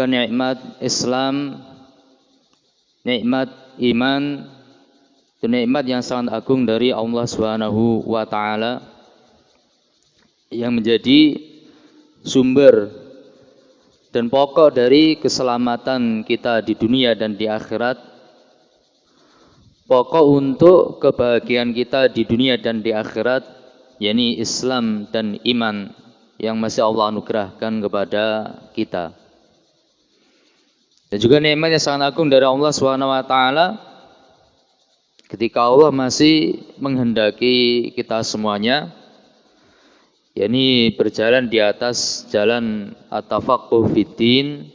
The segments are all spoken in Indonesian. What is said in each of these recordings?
Nikmat Islam, nikmat iman, itu nikmat yang sangat agung dari Allah Subhanahu wa taala yang menjadi sumber dan pokok dari keselamatan kita di dunia dan di akhirat, pokok untuk kebahagiaan kita di dunia dan di akhirat, yakni Islam dan iman yang masih Allah anugerahkan kepada kita. Dan juga nikmat yang sangat agung dari Allah Subhanahu wa taala ketika Allah masih menghendaki kita semuanya, yakni berjalan di atas jalan at-tafaqquh fiddin,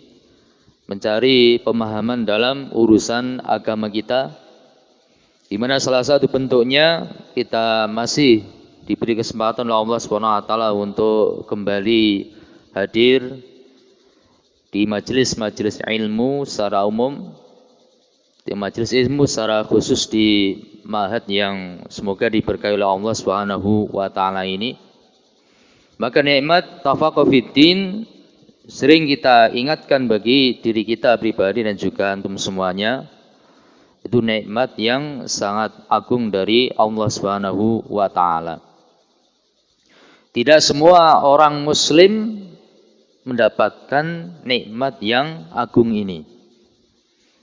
mencari pemahaman dalam urusan agama kita, di mana salah satu bentuknya kita masih diberi kesempatan oleh Allah Subhanahu wa taala untuk kembali hadir di majelis-majelis ilmu secara umum, di majelis ilmu secara khusus di ma'had yang semoga diberkahi oleh Allah Subhanahu wa taala ini. Maka nikmat tafaqquh fiddin sering kita ingatkan bagi diri kita pribadi dan juga antum semuanya. Itu nikmat yang sangat agung dari Allah Subhanahu wa taala. Tidak semua orang muslim mendapatkan nikmat yang agung ini.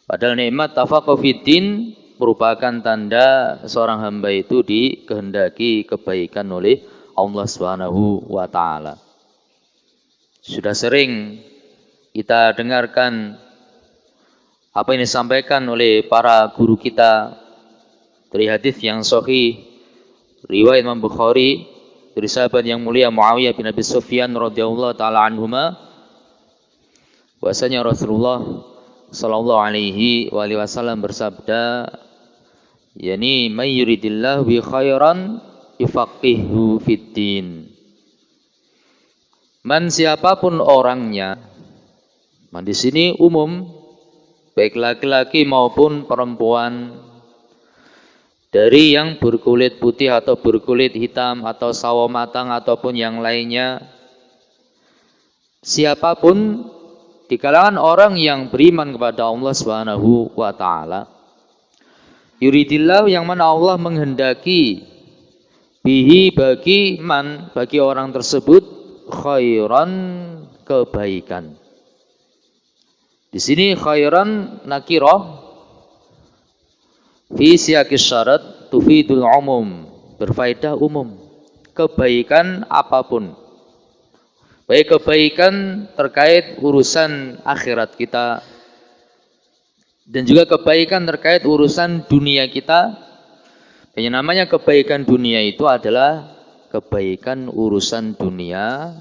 Padahal nikmat tafaqquh fiddin merupakan tanda seorang hamba itu dikehendaki kebaikan oleh Allah Subhanahu wa taala. Sudah sering kita dengarkan apa yang disampaikan oleh para guru kita dari hadis yang sahih riwayat Imam Bukhari dari sahabat yang mulia Muawiyah bin Abi Sufyan radhiyallahu taala anhuma, bahwasanya Rasulullah sallallahu alaihi wasallam bersabda, yakni may yuridillahu bi khairan yufaqihu fiddin. Man, siapapun orangnya, man di sini umum, baik laki-laki maupun perempuan, dari yang berkulit putih atau berkulit hitam atau sawo matang ataupun yang lainnya, siapapun di kalangan orang yang beriman kepada Allah Subhanahu wa taala, yuridillah, yang mana Allah menghendaki, bihi, bagi man, bagi orang tersebut, khairan, kebaikan. Di sini khairan nakirah fi siyaqis syarat tufidul umum, berfaedah umum, kebaikan apapun, baik kebaikan terkait urusan akhirat kita dan juga kebaikan terkait urusan dunia kita. Dan yang namanya kebaikan dunia itu adalah kebaikan urusan dunia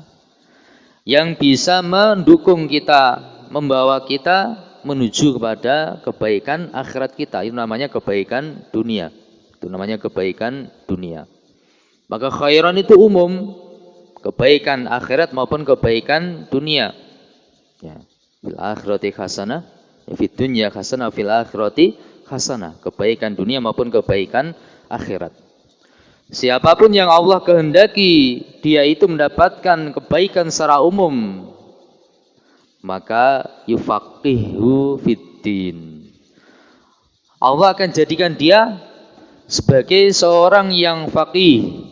yang bisa mendukung kita, membawa kita menuju kepada kebaikan akhirat kita. Itu namanya kebaikan dunia. Itu namanya kebaikan dunia. Maka khairan itu umum, kebaikan akhirat maupun kebaikan dunia. Ya, fil akhirati hasanah, fid dunya hasanah, fil akhirati hasanah, kebaikan dunia maupun kebaikan akhirat. Siapapun yang Allah kehendaki dia itu mendapatkan kebaikan secara umum, maka yufaqihu fiddin, Allah akan jadikan dia sebagai seorang yang faqih,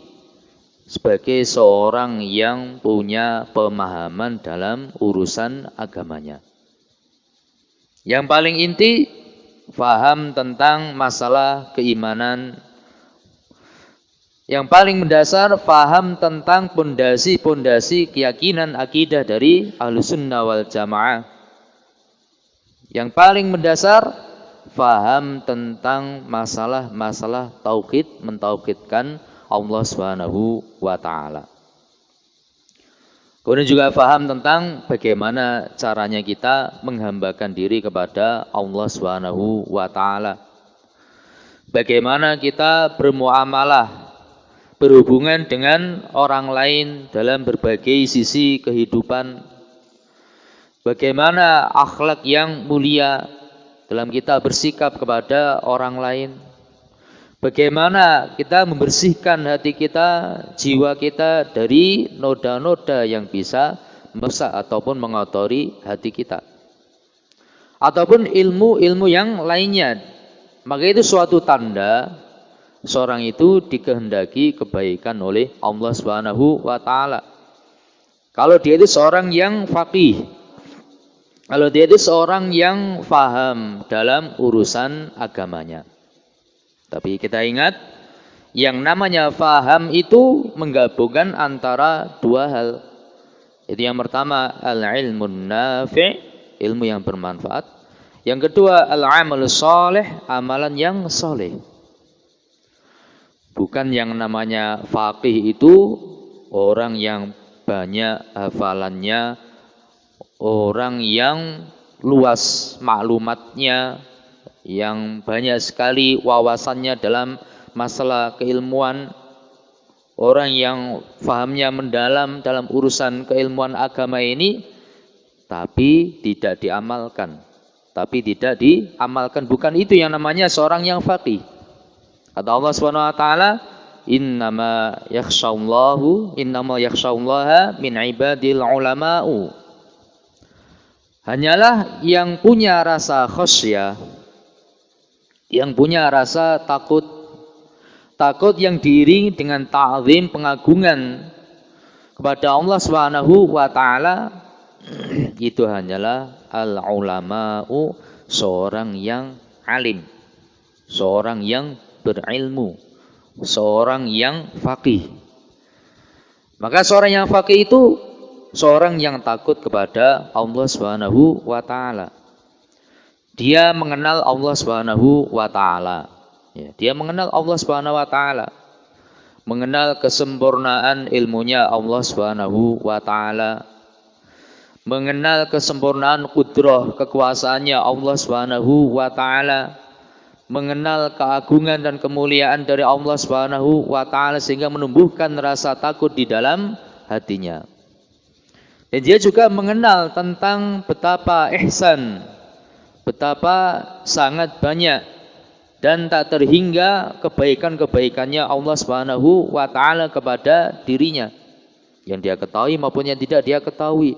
sebagai seorang yang punya pemahaman dalam urusan agamanya. Yang paling inti, faham tentang masalah keimanan. Yang paling mendasar, faham tentang pondasi-pondasi keyakinan akidah dari Ahlussunnah wal Jamaah. Yang paling mendasar, faham tentang masalah-masalah tauhid, mentauhidkan Allah Subhanahu wa taala. Kemudian juga faham tentang bagaimana caranya kita menghambakan diri kepada Allah Subhanahu wa taala. Bagaimana kita bermuamalah, berhubungan dengan orang lain dalam berbagai sisi kehidupan. Bagaimana akhlak yang mulia dalam kita bersikap kepada orang lain. Bagaimana kita membersihkan hati kita, jiwa kita dari noda-noda yang bisa merusak ataupun mengotori hati kita. ataupun ilmu-ilmu yang lainnya. Maka itu suatu tanda seorang itu dikehendaki kebaikan oleh Allah Subhanahu wa taala. Kalau dia itu seorang yang faqih, kalau dia itu seorang yang faham dalam urusan agamanya. Tapi kita ingat, yang namanya faham itu menggabungkan antara dua hal. Itu yang pertama, al-ilmun nafi', ilmu yang bermanfaat. Yang kedua, al-amalus shalih, amalan yang soleh. Bukan yang namanya faqih itu orang yang banyak hafalannya, orang yang luas maklumatnya, yang banyak sekali wawasannya dalam masalah keilmuan, orang yang fahamnya mendalam dalam urusan keilmuan agama ini, tapi tidak diamalkan. Bukan itu yang namanya seorang yang faqih. Kata Allah Subhanahu wa taala, innama yakhshallaha min ibadil ulama'u. Hanyalah yang punya rasa khasyah, yang punya rasa takut yang diiringi dengan ta'zim, pengagungan kepada Allah Subhanahu wa taala, itu hanyalah al-ulama'u, seorang yang alim, seorang yang berilmu, seorang yang faqih. Maka seorang yang faqih itu seorang yang takut kepada Allah Subhanahu wa taala. Dia mengenal Allah Subhanahu wa taala. Ya, dia mengenal Allah Subhanahu wa taala. Mengenal kesempurnaan ilmunya Allah Subhanahu wa taala. Mengenal kesempurnaan kudrah kekuasaannya Allah Subhanahu wa taala. Mengenal keagungan dan kemuliaan dari Allah Subhanahu wa taala sehingga menumbuhkan rasa takut di dalam hatinya. Dan dia juga mengenal tentang betapa ihsan, betapa sangat banyak dan tak terhingga kebaikan-kebaikannya Allah Subhanahu wa taala kepada dirinya, yang dia ketahui maupun yang tidak dia ketahui,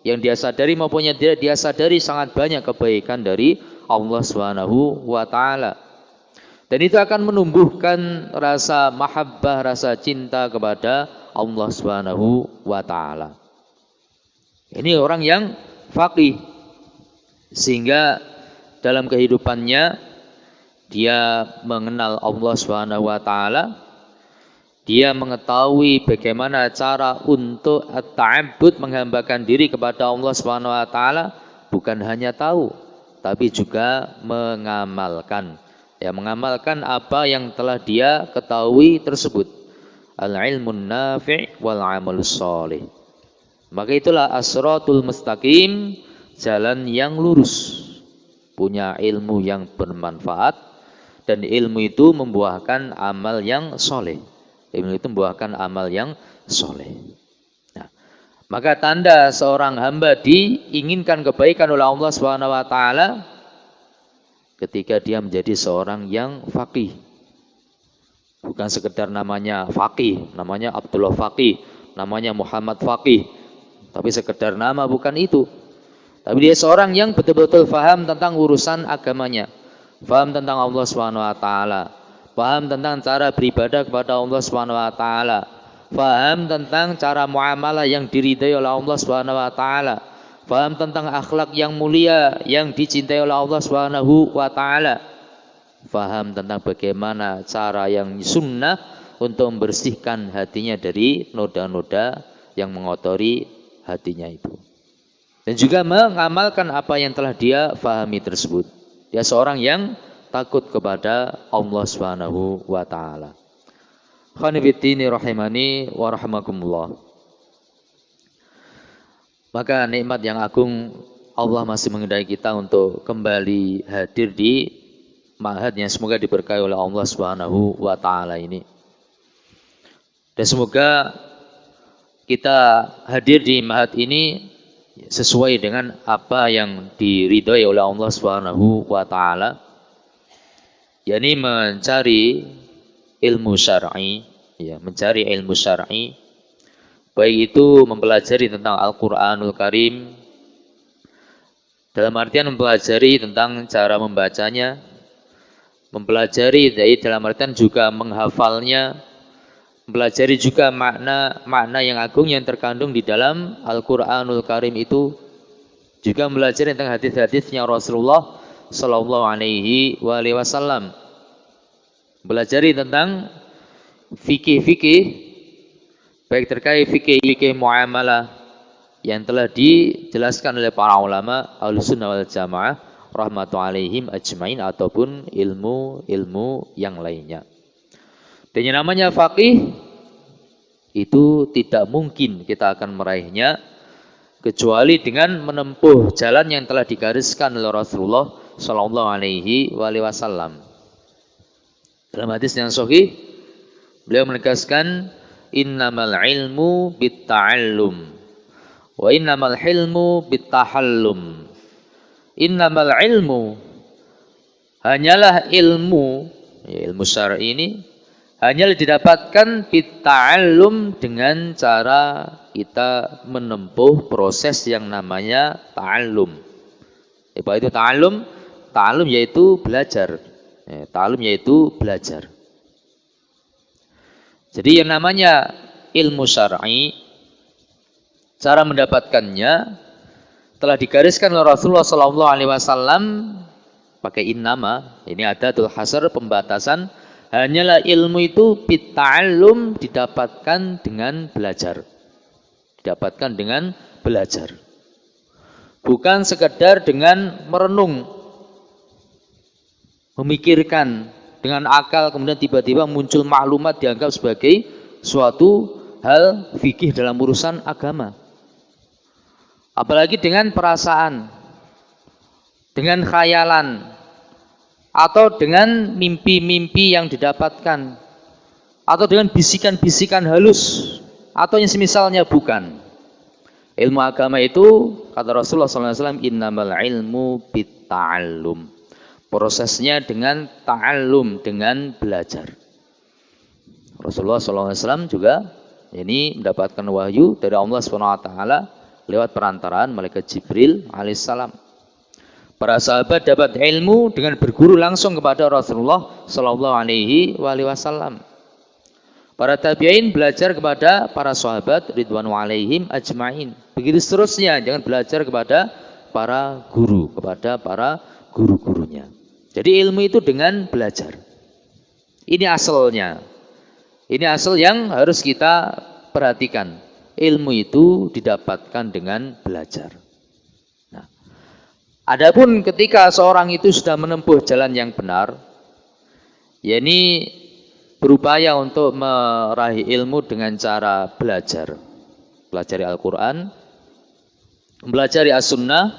yang dia sadari maupun yang tidak dia sadari, sangat banyak kebaikan dari Allah Subhanahu wa taala. Dan itu akan menumbuhkan rasa mahabbah, rasa cinta kepada Allah Subhanahu wa taala. Ini orang yang faqih, sehingga dalam kehidupannya dia mengenal Allah Subhanahu wa taala, dia mengetahui bagaimana cara untuk at-ta'abbud, menghambakan diri kepada Allah Subhanahu wa taala, bukan hanya tahu tapi juga mengamalkan. Ya, mengamalkan apa yang telah dia ketahui tersebut. Al-ilmun nafi' wal 'amalus shalih. Maka itulah as-siratul mustaqim, jalan yang lurus. Punya ilmu yang bermanfaat, dan ilmu itu membuahkan amal yang soleh. Ilmu itu membuahkan amal yang soleh. Nah, maka tanda seorang hamba diinginkan kebaikan oleh Allah Subhanahu wa taala ketika dia menjadi seorang yang faqih. Bukan sekedar namanya faqih, namanya Abdullah Faqih, namanya Muhammad Faqih, tapi sekedar nama, bukan itu. Tapi dia seorang yang betul-betul faham tentang urusan agamanya, faham tentang Allah Subhanahu wa taala, faham tentang cara beribadah kepada Allah Subhanahu wa taala, faham tentang cara muamalah yang diridai oleh Allah Subhanahu wa taala, faham tentang akhlak yang mulia yang dicintai oleh Allah Subhanahu wa taala, faham tentang bagaimana cara yang sunnah untuk membersihkan hatinya dari noda-noda yang mengotori hatinya itu. Dan juga mengamalkan apa yang telah dia fahami tersebut. Dia seorang yang takut kepada Allah Subhanahu wa taala. Khonifiddini rahimani wa rahimakumullah. Maka nikmat yang agung, Allah masih mengendaki kita untuk kembali hadir di ma'had yang semoga diberkahi oleh Allah Subhanahu wa taala ini. Dan semoga kita hadir di ma'had ini sesuai dengan apa yang diridhai oleh Allah Subhanahu wa taala, yakni mencari ilmu syar'i, ya, mencari ilmu syar'i, baik itu mempelajari tentang Al-Qur'anul Karim, Dalam artian mempelajari tentang cara membacanya, mempelajari dalam artian juga menghafalnya, mempelajari juga makna yang agung yang terkandung di dalam Al-Qur'anul Karim itu, juga mempelajari tentang hadis-hadisnya Rasulullah sallallahu alaihi wasallam. Mempelajari tentang fikih-fikih baik terkait fikih muamalah yang telah dijelaskan oleh para ulama Ahlussunnah wal Jamaah rahmatullahi alaihim ajmain ataupun ilmu-ilmu yang lainnya. Dan yang namanya faqih itu tidak mungkin kita akan meraihnya kecuali dengan menempuh jalan yang telah digariskan oleh Rasulullah sallallahu alaihi wasallam. Dalam hadis yang sahih beliau menegaskan innamal ilmu bitta'allum wa innamal hilmu bittahallum. Innamal ilmu, hanyalah ilmu, ya ilmu syar'i ini hanyalah didapatkan bitta'allum, dengan cara kita menempuh proses yang namanya ta'allum. Apa itu ta'allum? Ta'allum yaitu belajar. Ta'allum yaitu belajar. Jadi yang namanya ilmu syar'i, cara mendapatkannya telah digariskan oleh Rasulullah sallallahu alaihi wasallam pakai innama. Ini adatul hasr, pembatasan. Hanyalah ilmu itu bitta'allum, didapatkan dengan belajar. Didapatkan dengan belajar. Bukan sekedar dengan merenung, memikirkan dengan akal kemudian tiba-tiba muncul maklumat dianggap sebagai suatu hal fikih dalam urusan agama. Apalagi dengan perasaan, dengan khayalan, atau dengan mimpi-mimpi yang didapatkan, atau dengan bisikan-bisikan halus, atau yang semisalnya bukan. Ilmu agama itu, kata Rasulullah SAW, innamal ilmu bitta'allum. Prosesnya dengan ta'allum, dengan belajar. Rasulullah SAW juga ini mendapatkan wahyu dari Allah SWT lewat perantaraan malaikat Jibril alaihissalam. Para sahabat dapat ilmu dengan berguru langsung kepada Rasulullah sallallahu alaihi wasallam. Para tabi'in belajar kepada para sahabat ridwanu alaihim ajmain. Begitu seterusnya, jangan belajar kepada para guru, kepada para guru-gurunya. Jadi ilmu itu dengan belajar. Ini asalnya. Ini asal yang harus kita perhatikan. Ilmu itu didapatkan dengan belajar. Nah, adapun ketika seorang itu sudah menempuh jalan yang benar, yakni berupaya untuk meraih ilmu dengan cara belajar, pelajari Al-Quran, pelajari As-Sunnah,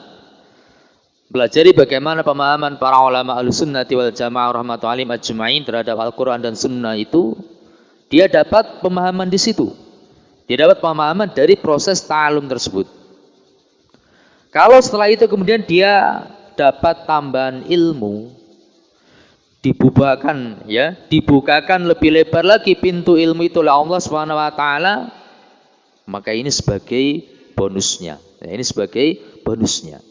pelajari bagaimana pemahaman para ulama Ahlussunnati wal Jamaah rahmatullahi alaihim ajmain terhadap Al-Quran dan Sunnah itu, dia dapat pemahaman di situ. Dia dapat pemahaman dari proses ta'alum tersebut. Kalau setelah itu kemudian dia dapat tambahan ilmu, dibukakan lebih lebar lagi pintu ilmu itu oleh Allah Subhanahu wa taala, maka ini sebagai bonusnya. Ini sebagai bonusnya.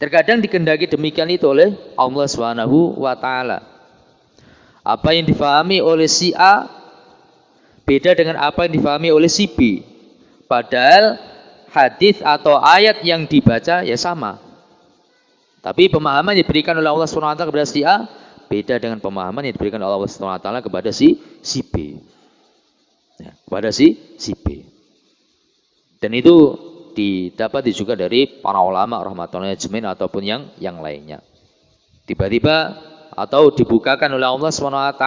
Terkadang dikehendaki demikian itu oleh Allah Subhanahu wa taala. Apa yang difahami oleh si A beda dengan apa yang difahami oleh si B. Padahal hadis atau ayat yang dibaca ya sama. Tapi pemahaman yang diberikan oleh Allah SWT kepada si A beda dengan pemahaman yang diberikan oleh Allah SWT kepada si B. Ya, kepada si B. Dan itu didapati juga dari para ulama rahmatullahi ajmain ataupun yang lainnya. Tiba-tiba atau dibukakan oleh Allah SWT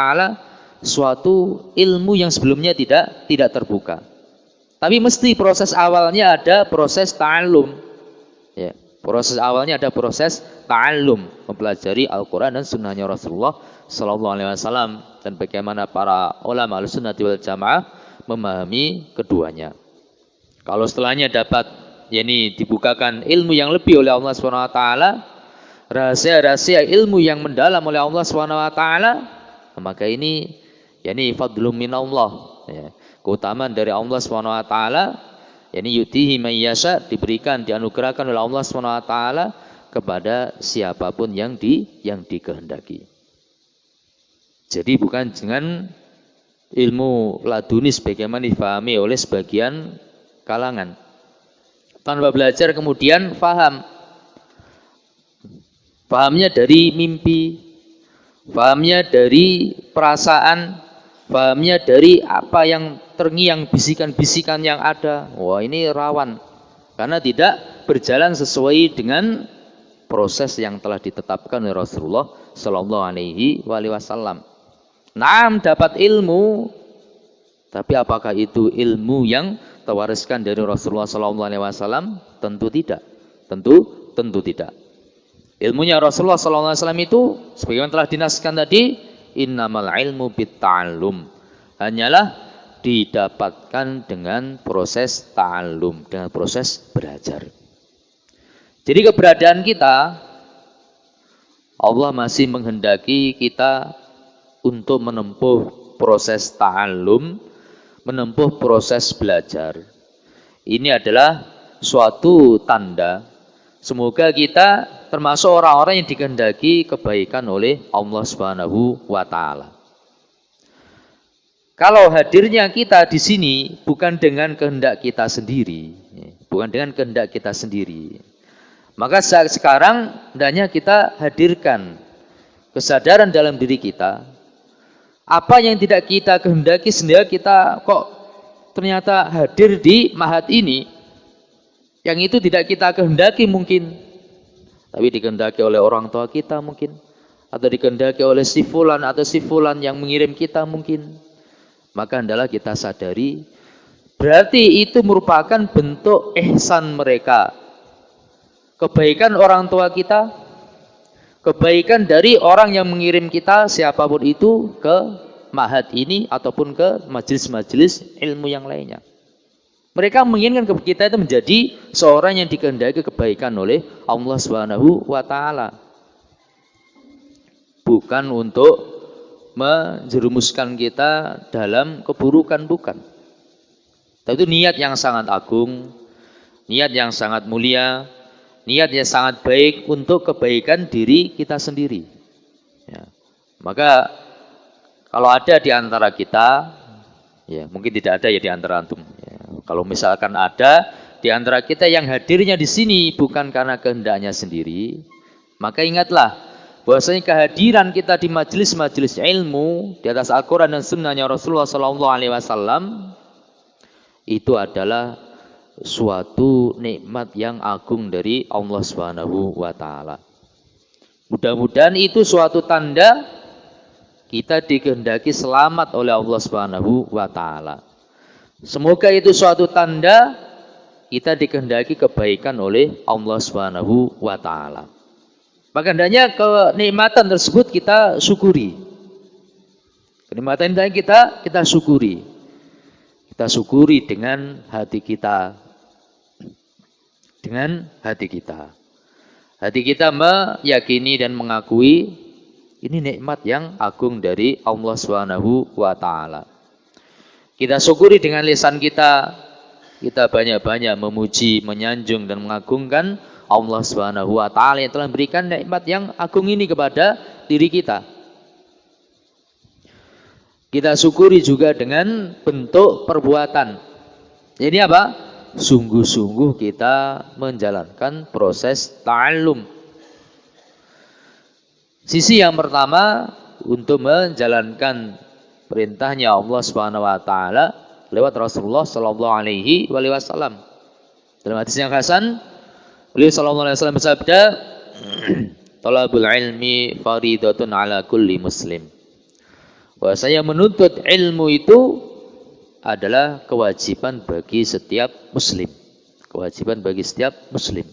suatu ilmu yang sebelumnya tidak terbuka. Tapi mesti proses awalnya ada proses ta'allum. Ya, proses awalnya ada proses ta'allum, mempelajari Al-Quran dan sunnahnya Rasulullah sallallahu alaihi wasallam, dan bagaimana para ulama Ahlussunnah wal Jamaah memahami keduanya. Kalau setelahnya dapat dibukakan ilmu yang lebih oleh Allah Subhanahu wa taala, rahasia-rahasia ilmu yang mendalam oleh Allah Subhanahu wa taala, maka ini fadlum minallah, ya, keutamaan dari Allah Subhanahu wa taala, yutihi may yasha, diberikan, dianugerahkan oleh Allah Subhanahu wa taala kepada siapapun yang dikehendaki. Jadi bukan dengan ilmu laduni sebagaimana difahami oleh sebagian kalangan. Tanpa belajar kemudian faham. Fahamnya dari mimpi, fahamnya dari perasaan, fahamnya dari apa yang terngiang, bisikan-bisikan yang ada. Wah, ini rawan. Karena tidak berjalan sesuai dengan proses yang telah ditetapkan oleh Rasulullah Sallallahu Alaihi Wasallam. Naam, dapat ilmu, tapi apakah itu ilmu yang terwariskan dari Rasulullah Sallallahu Alaihi Wasallam? Tentu tidak. Tentu tidak. Ilmunya Rasulullah Sallallahu Alaihi Wasallam itu, sebagaimana telah dinaskan tadi, innamal ilmu bitta'allum. Hanyalah didapatkan dengan proses ta'allum, dengan proses belajar. Jadi keberadaan kita, Allah masih menghendaki kita untuk menempuh proses ta'allum, menempuh proses belajar. Ini adalah suatu tanda semoga kita termasuk orang-orang yang dikehendaki kebaikan oleh Allah Subhanahu wa taala. Kalau hadirnya kita di sini bukan dengan kehendak kita sendiri, maka saat sekarang hendaknya kita hadirkan kesadaran dalam diri kita. Apa yang tidak kita kehendaki sendiri, kita kok ternyata hadir di mahat ini, yang itu tidak kita kehendaki mungkin, tapi dikehendaki oleh orang tua kita mungkin, atau dikehendaki oleh si fulan atau si fulan yang mengirim kita mungkin. Maka hendaklah kita sadari, berarti itu merupakan bentuk ihsan mereka, kebaikan orang tua kita, kebaikan dari orang yang mengirim kita, siapapun itu, ke mahat ini ataupun ke majelis-majelis ilmu yang lainnya. Mereka menginginkan kita itu menjadi seorang yang dikehendaki kebaikan oleh Allah Subhanahu wa taala. Bukan untuk menjerumuskan kita dalam keburukan, bukan. Tapi itu niat yang sangat agung, niat yang sangat mulia, niat yang sangat baik untuk kebaikan diri kita sendiri. Ya. Maka kalau ada di antara kita, ya mungkin tidak ada ya di antara antum. Ya. Kalau misalkan ada di antara kita yang hadirnya di sini bukan karena kehendaknya sendiri, maka ingatlah bahwasanya kehadiran kita di majelis-majelis ilmu di atas Al-Quran dan Sunnahnya Rasulullah SAW itu adalah suatu nikmat yang agung dari Allah Subhanahu wa taala. Mudah-mudahan itu suatu tanda kita dikehendaki selamat oleh Allah Subhanahu wa taala. Semoga itu suatu tanda kita dikehendaki kebaikan oleh Allah Subhanahu wa taala. Maka hendaknya kenikmatan tersebut kita syukuri. Kenikmatan ini kita syukuri. Kita syukuri dengan hati kita. Dengan hati kita. Hati kita meyakini dan mengakui ini nikmat yang agung dari Allah Subhanahu wa taala. Kita syukuri dengan lisan kita. Kita banyak-banyak memuji, menyanjung dan mengagungkan Allah Subhanahu wa taala yang telah memberikan nikmat yang agung ini kepada diri kita. Kita syukuri juga dengan bentuk perbuatan. Jadi apa? Sungguh-sungguh kita menjalankan proses ta'allum. Sisi yang pertama untuk menjalankan perintahnya Allah Subhanahu wa taala lewat Rasulullah Sallallahu Alaihi Wasallam. Dalam hadis yang hasan, beliau Sallallahu Alaihi Wasallam bersabda, "Talabul ilmi faridatun ala kulli muslim." Bahwasanya menuntut ilmu itu adalah kewajiban bagi setiap muslim. Kewajiban bagi setiap muslim.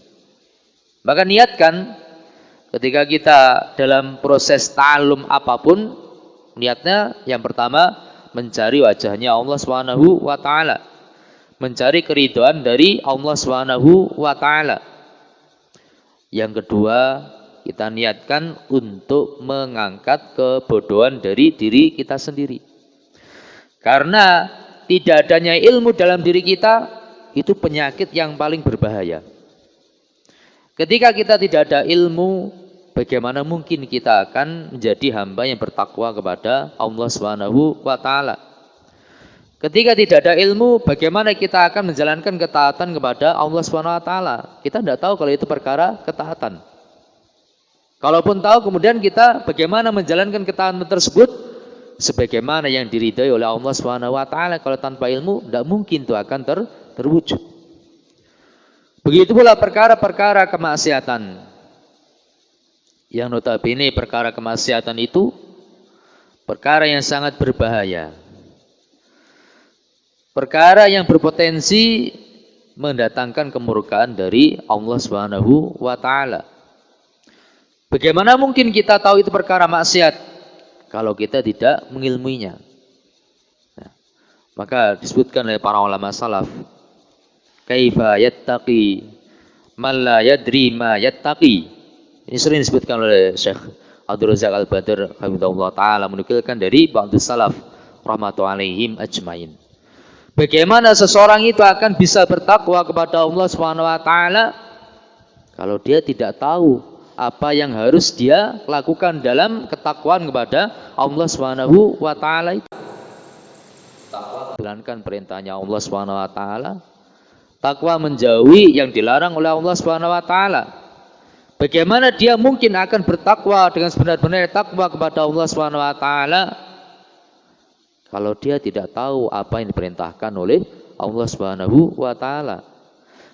Maka niatkan ketika kita dalam proses ta'allum apapun, niatnya yang pertama mencari wajahnya Allah Subhanahu wa taala. Mencari keridhaan dari Allah Subhanahu wa taala. Yang kedua, kita niatkan untuk mengangkat kebodohan dari diri kita sendiri. Karena tidak adanya ilmu dalam diri kita itu penyakit yang paling berbahaya. Ketika kita tidak ada ilmu, bagaimana mungkin kita akan menjadi hamba yang bertakwa kepada Allah Subhanahu wa taala? Ketika tidak ada ilmu, bagaimana kita akan menjalankan ketaatan kepada Allah Subhanahu wa taala? Kita tidak tahu kalau itu perkara ketaatan. Kalaupun tahu, kemudian kita bagaimana menjalankan ketaatan tersebut sebagaimana yang diridhai oleh Allah Subhanahu wa taala? Kalau tanpa ilmu, tidak mungkin itu akan terwujud. Begitu pula perkara-perkara kemaksiatan. Yang notabene perkara kemaksiatan itu perkara yang sangat berbahaya. Perkara yang berpotensi mendatangkan kemurkaan dari Allah Subhanahu wa taala. Bagaimana mungkin kita tahu itu perkara maksiat kalau kita tidak mengilmuinya? Nah, maka disebutkan oleh para ulama salaf, kaifa yattaqi man la yadri ma yattaqi. Ini sering disebutkan oleh Syekh Abdul Razak Al-Badr hafizahullah taala, menukilkan dari ba'du salaf rahmatullahi alaihim ajmain. Bagaimana seseorang itu akan bisa bertakwa kepada Allah Subhanahu wa taala kalau dia tidak tahu apa yang harus dia lakukan dalam ketakwaan kepada Allah Subhanahu wa taala itu. Takwa menjalankan perintahnya Allah Subhanahu wa taala, takwa menjauhi yang dilarang oleh Allah Subhanahu wa taala. Bagaimana dia mungkin akan bertakwa dengan sebenar-benarnya takwa kepada Allah Subhanahu wa taala kalau dia tidak tahu apa yang diperintahkan oleh Allah Subhanahu wa taala?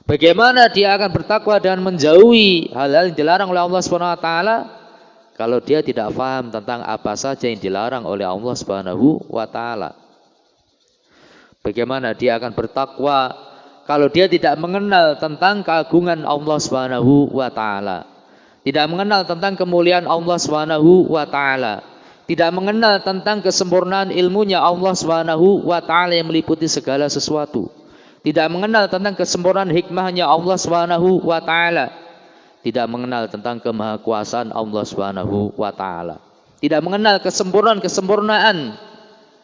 Bagaimana dia akan bertakwa dan menjauhi hal-hal yang dilarang oleh Allah Subhanahu wa taala kalau dia tidak paham tentang apa saja yang dilarang oleh Allah Subhanahu wa taala? Bagaimana dia akan bertakwa kalau dia tidak mengenal tentang keagungan Allah Subhanahu wa taala, tidak mengenal tentang kemuliaan Allah Subhanahu wa taala, tidak mengenal tentang kesempurnaan ilmunya Allah Subhanahu wa taala yang meliputi segala sesuatu, tidak mengenal tentang kesempurnaan hikmahnya Allah Subhanahu wa taala, tidak mengenal tentang kemahakuasaan Allah Subhanahu wa taala, tidak mengenal kesempurnaan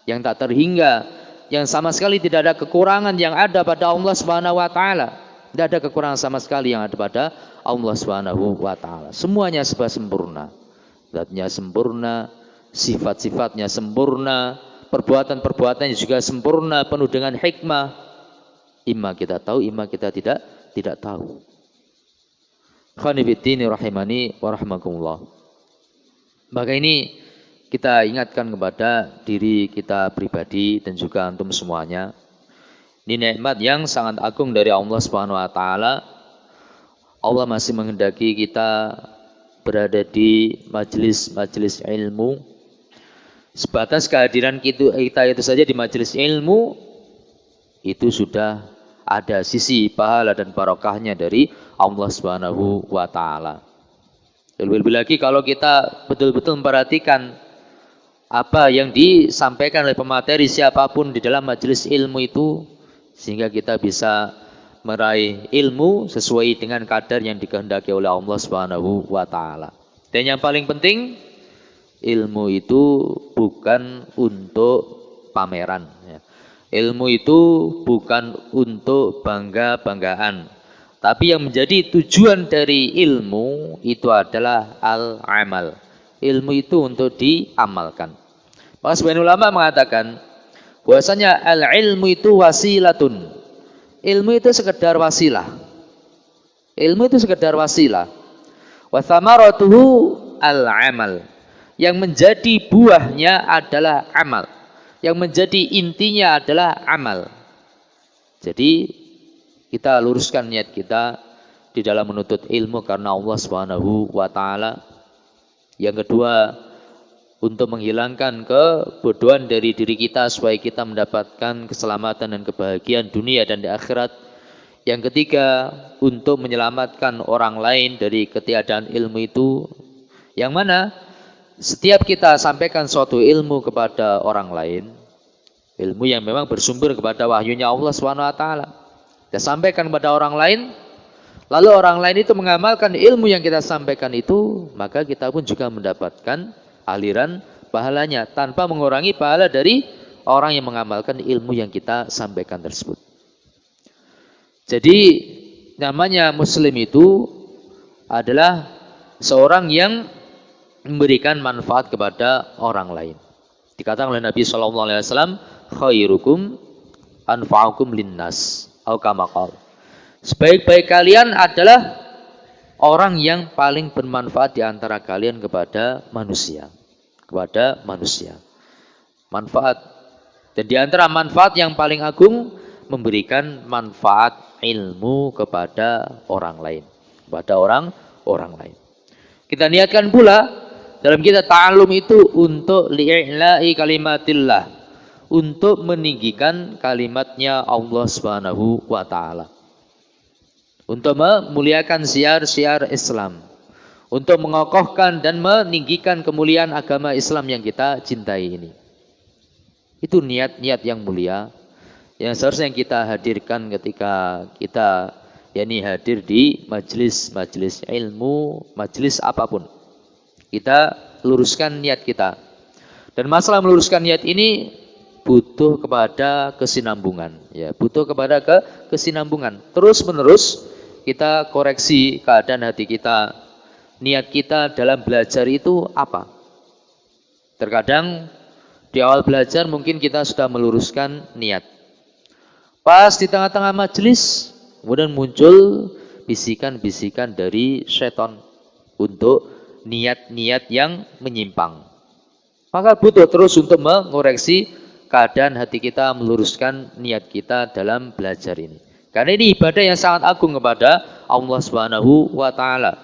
yang tak terhingga, yang sama sekali tidak ada kekurangan yang ada pada Allah Subhanahu wa taala. Tidak ada kekurangan sama sekali yang ada pada Allah Subhanahu wa taala. Semuanya serba sempurna. Zatnya sempurna, sifat-sifatnya sempurna, perbuatan-perbuatannya juga sempurna, penuh dengan hikmah. Imma kita tahu, imma kita tidak tahu. Khonifiddin rahimani wa rahmakumullah. Maka ini kita ingatkan kepada diri kita pribadi dan juga antum semuanya. Ini nikmat yang sangat agung dari Allah Subhanahu wa taala. Allah masih menghendaki kita berada di majelis ilmu. Sebatas kehadiran kita itu saja di majelis ilmu, itu sudah ada sisi pahala dan barokahnya dari Allah Subhanahu wa taala. Lebih-lebih lagi kalau kita betul-betul memperhatikan apa yang disampaikan oleh pemateri siapapun di dalam majelis ilmu itu, sehingga kita bisa meraih ilmu sesuai dengan kadar yang dikehendaki oleh Allah Subhanahu wa taala. Dan yang paling penting, ilmu itu bukan untuk pameran. Ilmu itu bukan untuk bangga-banggaan. Tapi yang menjadi tujuan dari ilmu itu adalah al-amal. Ilmu itu untuk diamalkan. Maka sebagian ulama mengatakan bahwasanya al-ilmu itu wasilatun. Ilmu itu sekedar wasilah. Ilmu itu sekedar wasilah. Wa thamaratuhu al-amal. Yang menjadi buahnya adalah amal. Yang menjadi intinya adalah amal. Jadi kita luruskan niat kita di dalam menuntut ilmu karena Allah Subhanahu wa taala. Yang kedua, untuk menghilangkan kebodohan dari diri kita supaya kita mendapatkan keselamatan dan kebahagiaan dunia dan di akhirat. Yang ketiga, untuk menyelamatkan orang lain dari ketiadaan ilmu itu, yang mana setiap kita sampaikan suatu ilmu kepada orang lain, ilmu yang memang bersumber kepada wahyunya Allah Subhanahu wa taala, kita sampaikan kepada orang lain, lalu orang lain itu mengamalkan ilmu yang kita sampaikan itu, maka kita pun juga mendapatkan aliran pahalanya tanpa mengurangi pahala dari orang yang mengamalkan ilmu yang kita sampaikan tersebut. Jadi namanya muslim itu adalah seorang yang memberikan manfaat kepada orang lain. Dikatakan oleh Nabi SAW, khairukum anfa'ukum linnas. Atau kama qala. Sebaik-baik kalian adalah orang yang paling bermanfaat di antara kalian kepada manusia. Kepada manusia. Manfaat. Dan di antara manfaat yang paling agung, memberikan manfaat ilmu kepada orang lain. Kepada orang lain. Kita niatkan pula dalam kita ta'alum itu untuk li'i'la'i kalimatillah, untuk meninggikan kalimatnya Allah Subhanahu wa taala. Untuk memuliakan syiar-syiar Islam, untuk mengokohkan dan meninggikan kemuliaan agama Islam yang kita cintai ini. Itu niat-niat yang mulia yang seharusnya kita hadirkan ketika kita hadir di majelis ilmu, majelis apapun. Kita luruskan niat kita. Dan masalah meluruskan niat ini butuh kepada kesinambungan, ya, butuh kepada kesinambungan. Terus-menerus kita koreksi keadaan hati kita. Niat kita dalam belajar itu apa? Terkadang di awal belajar mungkin kita sudah meluruskan niat. Pas di tengah-tengah majelis, kemudian muncul bisikan-bisikan dari setan untuk niat-niat yang menyimpang. Maka butuh terus untuk mengoreksi keadaan hati kita, meluruskan niat kita dalam belajar ini. Karena ini ibadah yang sangat agung kepada Allah Subhanahu wa taala.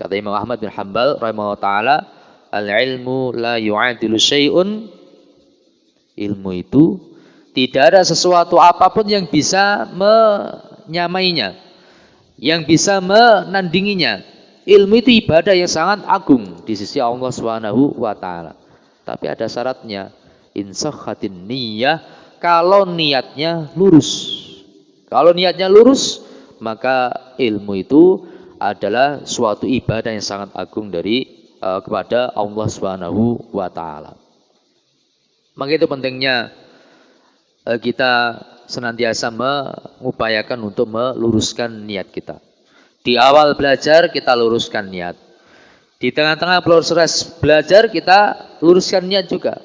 Kata Imam Ahmad bin Hanbal rahimahullah taala, al-ilmu la yu'adilu syai'un. Ilmu itu tidak ada sesuatu apapun yang bisa menyamainya, yang bisa menandinginya. Ilmu itu ibadah yang sangat agung di sisi Allah Subhanahu wa taala. Tapi ada syaratnya. Insakhatin niyyah, kalau niatnya lurus. Kalau niatnya lurus, maka ilmu itu adalah suatu ibadah yang sangat agung dari kepada Allah Subhanahu wa taala. Maka itu pentingnya kita senantiasa mengupayakan untuk meluruskan niat kita. Di awal belajar kita luruskan niat. Di tengah-tengah proses belajar kita luruskan niat juga.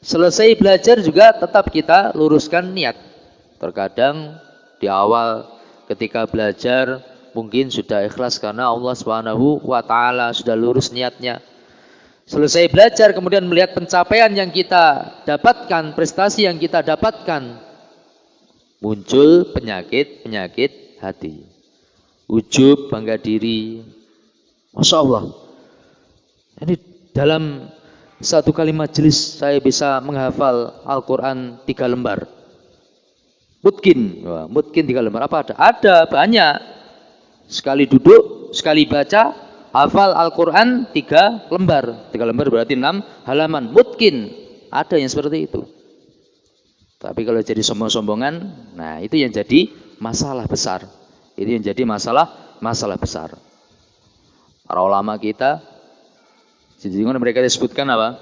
Selesai belajar juga tetap kita luruskan niat. Terkadang di awal ketika belajar mungkin sudah ikhlas karena Allah Subhanahu wa taala, sudah lurus niatnya. Selesai belajar kemudian melihat pencapaian yang kita dapatkan, prestasi yang kita dapatkan, muncul penyakit hati. Ujub, bangga diri. Masya Allah. Ini dalam satu kali majelis saya bisa menghafal Al-Quran 3 lembar. Mungkin 3 lembar. Apa ada? Ada, banyak. Sekali duduk, sekali baca, hafal Al-Quran 3 lembar. 3 lembar berarti 6 halaman. Mungkin ada yang seperti itu. Tapi kalau jadi sombong-sombongan, nah itu yang jadi masalah besar. Itu yang jadi masalah besar. Para ulama kita, jadi mereka disebutkan apa?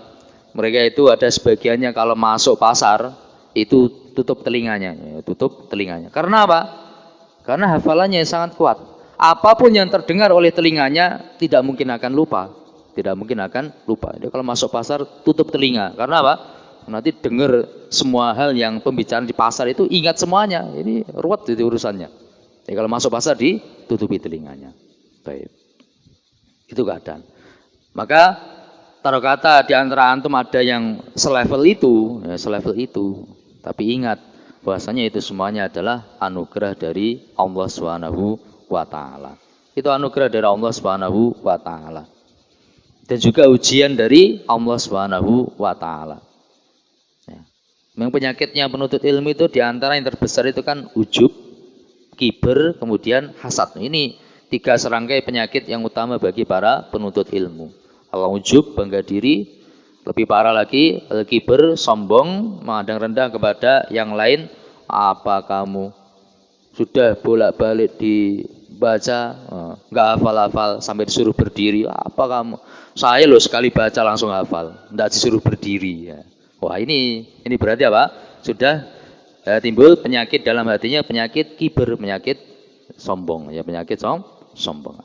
Mereka itu ada sebagiannya kalau masuk pasar itu tutup telinganya. Karena apa? Karena hafalannya sangat kuat. Apapun yang terdengar oleh telinganya tidak mungkin akan lupa. Tidak mungkin akan lupa. Jadi kalau masuk pasar tutup telinga. Karena apa? Nanti dengar semua hal yang pembicaraan di pasar itu ingat semuanya. Ini ruwet jadi urusannya. Jadi kalau masuk pasar ditutupi telinganya. Baik. Itu keadaan. Maka taruh kata di antara antum ada yang selevel itu, ya, selevel itu. Tapi ingat bahwasanya itu semuanya adalah anugerah dari Allah Subhanahu wa taala. Itu anugerah dari Allah Subhanahu wa taala. Dan juga ujian dari Allah Subhanahu wa taala. Ya. Memang penyakitnya penuntut ilmu itu di antara yang terbesar itu kan ujub, kiber, kemudian hasad. Ini 3 serangkai penyakit yang utama bagi para penuntut ilmu. Al-ujub, bangga diri, lebih parah lagi al-kiber, sombong, memandang rendah kepada yang lain. Apa kamu sudah bolak-balik dibaca, nggak hafal-hafal sampai disuruh berdiri? Apa kamu? Saya loh sekali baca langsung hafal, nggak disuruh berdiri. Ya. Wah ini berarti apa? Sudah timbul penyakit dalam hatinya, penyakit kiber, penyakit sombong, ya, penyakit sombong.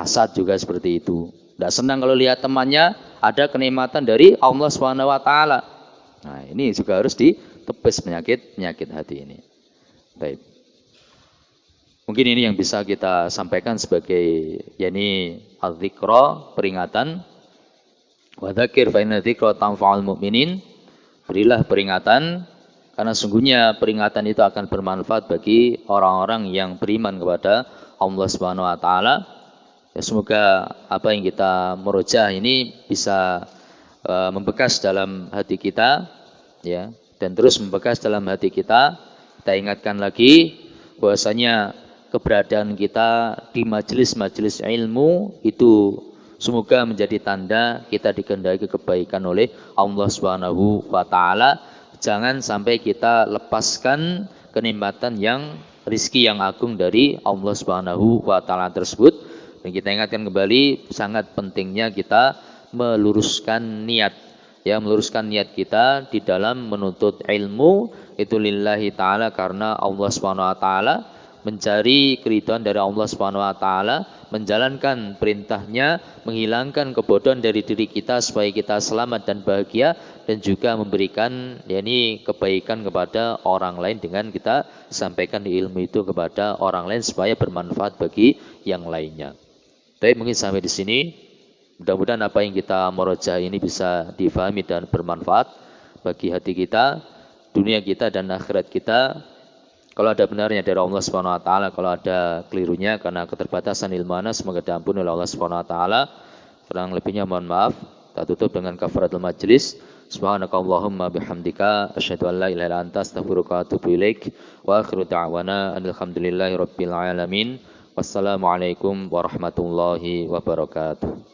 hasad juga seperti itu. Tidak senang kalau lihat temannya ada kenikmatan dari Allah Subhanahu wa taala. Nah, ini juga harus ditebus penyakit hati ini. Baik. Mungkin ini yang bisa kita sampaikan sebagai yakni al-dzikra, peringatan. Wa dzakir fa inna dzikra tanfa'ul mu'minin. Berilah peringatan karena sungguhnya peringatan itu akan bermanfaat bagi orang-orang yang beriman kepada Allah Subhanahu wa taala. Ya, semoga apa yang kita merojah ini bisa membekas dalam hati kita, ya, dan terus membekas dalam hati kita. Kita ingatkan lagi bahwasanya keberadaan kita di majelis-majelis ilmu itu semoga menjadi tanda kita dikehendaki kebaikan oleh Allah Subhanahu wa taala. Jangan sampai kita lepaskan kenikmatan yang rizki yang agung dari Allah Subhanahu wa taala tersebut. Dan kita ingatkan kembali sangat pentingnya kita meluruskan niat, ya, meluruskan niat kita di dalam menuntut ilmu itu lillahi taala karena Allah Subhanahu wa taala, mencari keridhaan dari Allah Subhanahu wa taala, menjalankan perintahnya, menghilangkan kebodohan dari diri kita supaya kita selamat dan bahagia, dan juga memberikan yakni kebaikan kepada orang lain dengan kita sampaikan ilmu itu kepada orang lain supaya bermanfaat bagi yang lainnya. Baik, mungkin sampai di sini. Mudah-mudahan apa yang kita merojah ini bisa difahami dan bermanfaat bagi hati kita, dunia kita dan akhirat kita. Kalau ada benarnya dari Allah Subhanahu wa taala, kalau ada kelirunya karena keterbatasan ilmu ana, semoga diampuni oleh Allah Subhanahu wa taala. Kurang lebihnya mohon maaf. Kita tutup dengan kafaratul majlis. Subhanakallahumma bihamdika asyhadu an la ilaha illa anta astaghfiruka wa atubu ilaik. Wa akhiru da'wana alhamdulillahi rabbil alamin. Wassalamualaikum warahmatullahi wabarakatuh.